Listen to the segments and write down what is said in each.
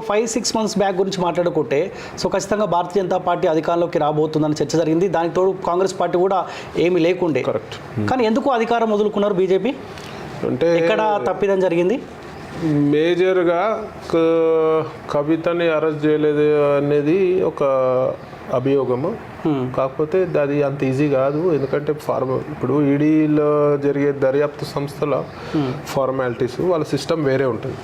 5-6 months back గురించి మాట్లాడుకుంటే so ఖచ్చితంగా భారతీయ జనతా పార్టీ అధికారంలోకి రాబోతుందని చర్చ జరిగింది. దానికి తోడు కాంగ్రెస్ పార్టీ కూడా ఏమీ లేకుండే. కరెక్ట్. కానీ ఎందుకు అధికారం వదులుకున్నారు బీజేపీ? అంటే ఎక్కడ తప్పిదం జరిగింది? మేజర్గా కవితని అరెస్ట్ చేయలేదు అనేది ఒక అభియోగము. కాకపోతే అది అంత ఈజీ కాదు. ఎందుకంటే ఇప్పుడు ఈడీలో జరిగే దర్యాప్తు సంస్థల ఫార్మాలిటీస్ వాళ్ళ సిస్టమ్ వేరే ఉంటుంది.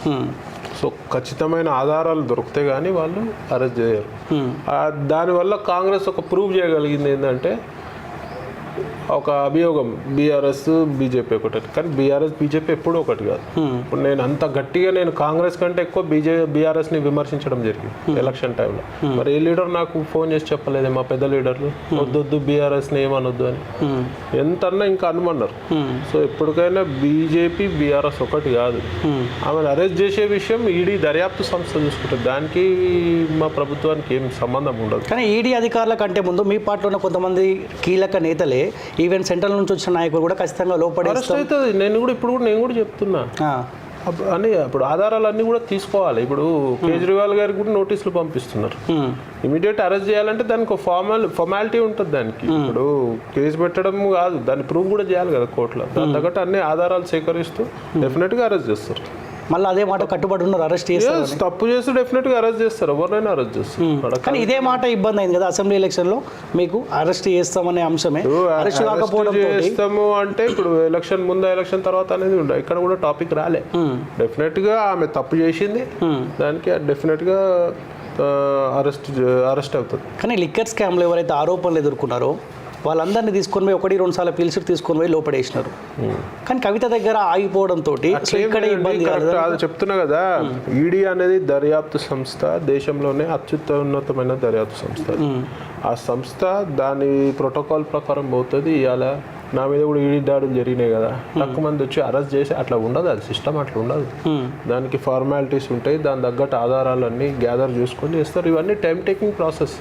సో ఖచ్చితమైన ఆధారాలు దొరికితే కానీ వాళ్ళు అరెస్ట్ చేయరు. దానివల్ల కాంగ్రెస్ ఒక ప్రూవ్ చేయగలిగింది ఏంటంటే ఒక అభియోగం బీఆర్ఎస్ బీజేపీ ఒకటి, కానీ బీఆర్ఎస్ బీజేపీ ఎప్పుడూ ఒకటి కాదు. ఇప్పుడు నేను అంత గట్టిగా నేను కాంగ్రెస్ కంటే ఎక్కువ బీఆర్ఎస్ని విమర్శించడం జరిగింది ఎలక్షన్ టైంలో. మరి ఏ లీడర్ నాకు ఫోన్ చేసి చెప్పలేదు, మా పెద్ద లీడర్లు వద్దొద్దు బీఆర్ఎస్ని ఏమనొద్దు అని ఎంతన్నా ఇంకా అనుమన్నారు. సో ఎప్పటికైనా బీజేపీ బీఆర్ఎస్ ఒకటి కాదు. ఆమెను అరెస్ట్ చేసే విషయం ఈడీ దర్యాప్తు సంస్థ చూసుకుంటుంది, దానికి మా ప్రభుత్వానికి ఏం సంబంధం ఉండదు. కానీ ఈడీ అధికారుల కంటే ముందు మీ పార్టీలో కొంతమంది కీలక నేతలే ఈవెన్ సెంట్రల్ నుంచి వచ్చిన నాయకులు కూడా ఖచ్చితంగా లోపడి అవుతుంది. నేను కూడా చెప్తున్నా అని ఇప్పుడు ఆధారాలన్నీ కూడా తీసుకోవాలి. ఇప్పుడు కేజ్రీవాల్ గారికి కూడా నోటీసులు పంపిస్తున్నారు. ఇమీడియట్ అరెస్ట్ చేయాలంటే దానికి ఒక ఫార్మాలిటీ ఉంటుంది. దానికి ఇప్పుడు కేసు పెట్టడం కాదు, దాన్ని ప్రూవ్ కూడా చేయాలి కదా కోర్టులో. దాని తగ్గట్టు అన్ని ఆధారాలు సేకరిస్తూ డెఫినెట్గా అరెస్ట్ చేస్తారు. మళ్ళీ అదే మాట కట్టుబడి ఉన్నారు, అరెస్ట్ చేస్తారు. తప్పు చేస్తే డెఫినెట్గా అరెస్ట్ చేస్తారు, ఎవరినైనా అరెస్ట్ చేస్తారు. కానీ ఇదే మాట ఇబ్బంది అయింది కదా అసెంబ్లీ ఎలక్షన్లో, మీకు అరెస్ట్ చేస్తామనే అంశమే. అరెస్ట్ కాకపోవడం చేస్తాము అంటే ఇప్పుడు ఎలక్షన్ ముందు ఎలక్షన్ తర్వాత అనేది ఉండదు, ఇక్కడ కూడా టాపిక్ రాలే. డెఫినెట్గా ఆమె తప్పు చేసింది, దానికి డెఫినెట్గా అరెస్ట్ అవుతుంది. కానీ లిక్కర్ స్కామ్లో ఎవరైతే ఆరోపణలు ఎదుర్కొన్నారో వాళ్ళందరినీ తీసుకొని పోయి 1-2 సార్లు పిలిచి తీసుకొని పోయి లోపడేసినారు. కానీ కవిత దగ్గర ఆగిపోవడంతో ఇక్కడ ఇబ్బంది అది చెప్తున్నా కదా. ఈడీ అనేది దర్యాప్తు సంస్థ, దేశంలోనే అత్యున్నతమైన దర్యాప్తు సంస్థ. ఆ సంస్థ దాని ప్రోటోకాల్ ప్రకారం పోతుంది. ఇవాళ నా మీద కూడా ఈడీ దాడులు జరిగినాయి కదా, తక్కువ మంది వచ్చి అరెస్ట్ చేసి అట్లా ఉండదు, అది సిస్టమ్ అట్లా ఉండదు. దానికి ఫార్మాలిటీస్ ఉంటాయి, దాని తగ్గట్టు ఆధారాలన్నీ గ్యాదర్ చేసుకొని చేస్తారు. ఇవన్నీ టైం టేకింగ్ ప్రాసెస్.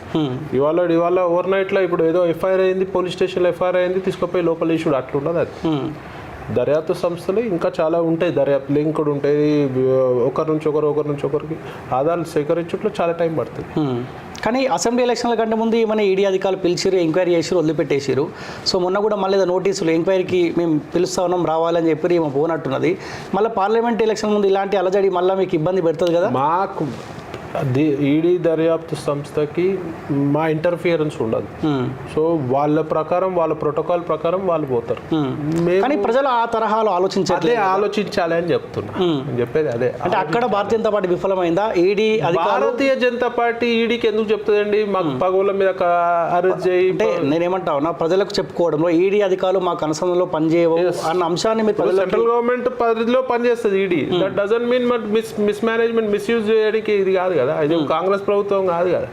ఇవాళ ఓవర్ నైట్లో ఇప్పుడు ఏదో ఎఫ్ఐఆర్ అయింది, పోలీస్ స్టేషన్లో ఎఫ్ఐఆర్ అయింది, తీసుకుపోయి లోపల ఇష్యూడు అట్లా ఉండదు. అది దర్యాప్తు సంస్థలు ఇంకా చాలా ఉంటాయి, దర్యాప్తు లింక్డ్ ఉంటాయి. ఒకరి నుంచి ఒకరికి ఆధారాలు సేకరించట్లో చాలా టైం పడుతుంది. కానీ అసెంబ్లీ ఎలక్షన్ల కంటే ముందు ఏమైనా ఈడీ అధికారులు పిలిచిరు, ఎంక్వైరీ చేసిరు, వదిలిపెట్టేసారు. సో మొన్న కూడా మళ్ళీ నోటీసులు ఎంక్వైరీకి మేము పిలుస్తా ఉన్నాం రావాలని చెప్పి ఏమో పోనట్టున్నది. మళ్ళీ పార్లమెంట్ ఎలక్షన్ ముందు ఇలాంటి అలజడి మళ్ళీ మీకు ఇబ్బంది పెడుతుంది కదా. మాకు ఈడీ దర్యాప్తు సంస్థకి మా ఇంటర్ఫియరెన్స్ ఉండదు. సో వాళ్ళ ప్రకారం, వాళ్ళ ప్రోటోకాల్ ప్రకారం వాళ్ళు పోతారు. కానీ ప్రజలు ఆ తరహాలో ఆలోచించాలి అని చెప్తున్నా. చెప్పేది అదే. అంటే అక్కడ Bharatiya Janata party విఫలమైందా? ED Bharatiya Janata party ఈడీకి ఎందుకు చెప్తుందండి మాకు పగోళ్ళ మీద అరెస్ట్ చేయి? అంటే నేనేమంటా ఉన్నా, ప్రజలకు చెప్పుకోవడంలో ఈడీ అధికారులు మాకు అనుసంధానంలో పనిచేయవు అన్న అంశాన్ని మీరు సెంట్రల్ గవర్నమెంట్ పరిధిలో పనిచేస్తుంది ED. That doesn't mean miss management, misuse చేయడానికి ఇది కాదు కదా. ఇది కాంగ్రెస్ ప్రభుత్వం కాదు కదా.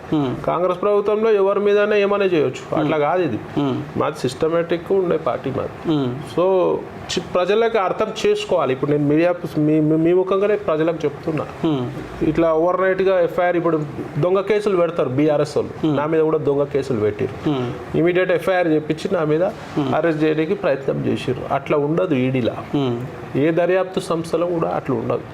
కాంగ్రెస్ ప్రభుత్వంలో ఎవరి మీదనే ఏమైనా చేయొచ్చు, అట్లా కాదు. ఇది మాది సిస్టమేటిక్ ఉండే పార్టీ మాది. సో ప్రజలకు అర్థం చేసుకోవాలి. ఇప్పుడు నేను మీ ముఖంగానే ప్రజలకు చెప్తున్నా, ఇట్లా ఓవర్ నైట్గా ఎఫ్ఐఆర్ ఇప్పుడు దొంగ కేసులు పెడతారు బీఆర్ఎస్ వాళ్ళు. నా మీద కూడా దొంగ కేసులు పెట్టారు. ఇమీడియట్ ఎఫ్ఐఆర్ చెప్పించి నా మీద అరెస్ట్ చేయడానికి ప్రయత్నం చేసారు. అట్లా ఉండదు ఈడీలా, ఏ దర్యాప్తు సంస్థలో కూడా అట్లా ఉండదు.